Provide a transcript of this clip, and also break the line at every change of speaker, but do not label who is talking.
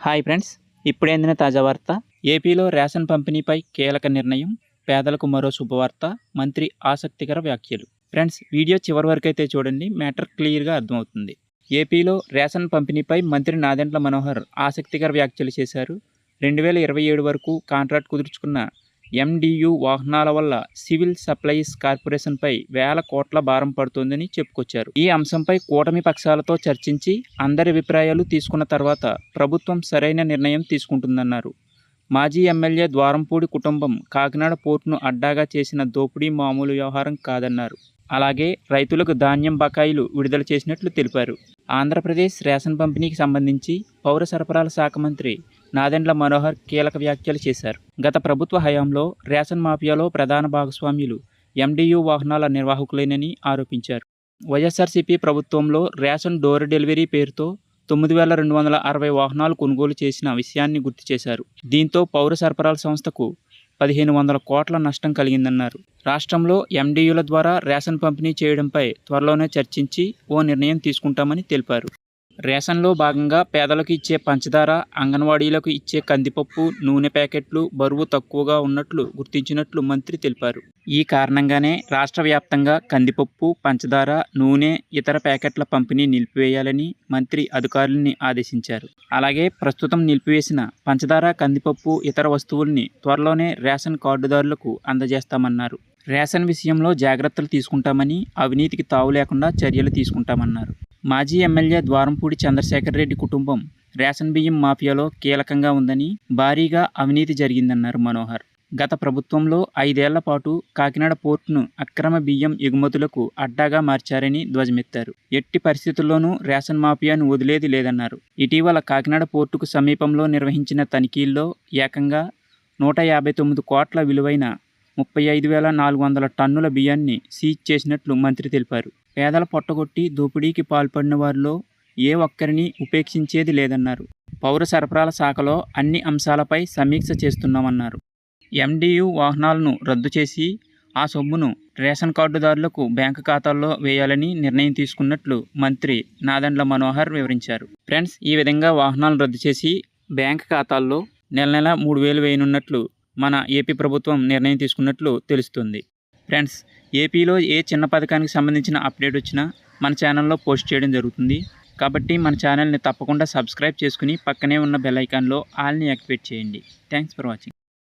Hi friends, ఇప్పుడేందిన తాజా వార్త. ఏపీలో రేషన్ పంపిణీపై కీలక నిర్ణయం, పేదలకు మరో శుభవార్త, మంత్రి ఆసక్తికర వ్యాఖ్యలు. ఫ్రెండ్స్, వీడియో చివరి వరకు అయితే చూడండి, మ్యాటర్ క్లియర్గా అర్థమవుతుంది. ఏపీలో రేషన్ పంపిణీపై మంత్రి నాదెండ్ల మనోహర్ ఆసక్తికర వ్యాఖ్యలు చేశారు. 2027 వరకు కాంట్రాక్ట్ కుదుర్చుకున్న ఎండియు వాహనాల వల్ల సివిల్ సప్లైస్ కార్పొరేషన్పై వేల కోట్ల భారం పడుతోందని చెప్పుకొచ్చారు. ఈ అంశంపై కూటమి పక్షాలతో చర్చించి అందరి అభిప్రాయాలు తీసుకున్న తర్వాత ప్రభుత్వం సరైన నిర్ణయం తీసుకుంటుందన్నారు. మాజీ ఎమ్మెల్యే ద్వారంపూడి కుటుంబం కాకినాడ పోర్టును అడ్డాగా చేసిన దోపిడీ మామూలు వ్యవహారం కాదన్నారు. అలాగే రైతులకు ధాన్యం బకాయిలు విడుదల చేసినట్లు తెలిపారు. ఆంధ్రప్రదేశ్ రేషన్ పంపిణీకి సంబంధించి పౌర సరఫరాల శాఖ మంత్రి నాదెండ్ల మనోహర్ కీలక వ్యాఖ్యలు చేశారు. గత ప్రభుత్వ హయాంలో రేషన్ మాఫియాలో ప్రధాన భాగస్వామ్యులు ఎండియు వాహనాల నిర్వాహకులేనని ఆరోపించారు. వైఎస్ఆర్సీపీ ప్రభుత్వంలో రేషన్ డోర్ డెలివరీ పేరుతో 9,260 వాహనాలు కొనుగోలు చేసిన విషయాన్ని గుర్తు చేశారు. దీంతో పౌర సరఫరాల సంస్థకు 1,500 కోట్ల నష్టం కలిగిందన్నారు. రాష్ట్రంలో ఎండియుల ద్వారా రేషన్ పంపిణీ చేయడంపై త్వరలోనే చర్చించి ఓ నిర్ణయం తీసుకుంటామని తెలిపారు. రేషన్లో భాగంగా పేదలకు ఇచ్చే పంచదార, అంగన్వాడీలకు ఇచ్చే కందిపప్పు, నూనె ప్యాకెట్లు బరువు తక్కువగా ఉన్నట్లు గుర్తించినట్లు మంత్రి తెలిపారు. ఈ కారణంగానే రాష్ట్ర వ్యాప్తంగా కందిపప్పు, పంచదార, నూనె, ఇతర ప్యాకెట్ల పంపిణీ నిలిపివేయాలని మంత్రి అధికారులని ఆదేశించారు. అలాగే ప్రస్తుతం నిలిపివేసిన పంచదార, కందిపప్పు, ఇతర వస్తువుల్ని త్వరలోనే రేషన్ కార్డుదారులకు అందజేస్తామన్నారు. రేషన్ విషయంలో జాగ్రత్తలు తీసుకుంటామని, అవినీతికి తావు లేకుండా చర్యలు తీసుకుంటామన్నారు. మాజీ ఎమ్మెల్యే ద్వారంపూడి చంద్రశేఖర్ రెడ్డి కుటుంబం రేషన్ బియ్యం మాఫియాలో కీలకంగా ఉందని, భారీగా అవినీతి జరిగిందన్నారు మనోహర్. గత ప్రభుత్వంలో 5 ఏళ్ల పాటు కాకినాడ పోర్టును అక్రమ బియ్యం ఎగుమతులకు అడ్డాగా మార్చారని ధ్వజమెత్తారు. ఎట్టి పరిస్థితుల్లోనూ రేషన్ మాఫియాను వదిలేది లేదన్నారు. ఇటీవల కాకినాడ పోర్టుకు సమీపంలో నిర్వహించిన తనిఖీల్లో ఏకంగా 159 కోట్ల విలువైన 35,400 టన్నుల బియ్యాన్ని సీజ్ చేసినట్లు మంత్రి తెలిపారు. పేదల పొట్టగొట్టి దోపిడీకి పాల్పడిన వారిలో ఏ ఒక్కరిని ఉపేక్షించేది లేదన్నారు. పౌర సరఫరాల శాఖలో అన్ని అంశాలపై సమీక్ష చేస్తున్నామన్నారు. ఎండియు వాహనాలను రద్దు చేసి ఆ సొమ్మును రేషన్ కార్డుదారులకు బ్యాంకు ఖాతాల్లో వేయాలని నిర్ణయం తీసుకున్నట్లు మంత్రి నాదెండ్ల మనోహర్ వివరించారు. ఫ్రెండ్స్, ఈ విధంగా వాహనాలు రద్దు చేసి బ్యాంకు ఖాతాల్లో నెల 3,000 వేయనున్నట్లు మన ఏపీ ప్రభుత్వం నిర్ణయం తీసుకున్నట్లు తెలుస్తుంది. ఫ్రెండ్స్, ఏపీలో ఏ చిన్న పథకానికి సంబంధించిన అప్డేట్ వచ్చినా మన ఛానల్లో పోస్ట్ చేయడం జరుగుతుంది. కాబట్టి మన ఛానల్ని తప్పకుండా సబ్స్క్రైబ్ చేసుకుని పక్కనే ఉన్న బెల్ ఐకాన్లో ఆల్ని యాక్టివేట్ చేయండి. Thanks for watching.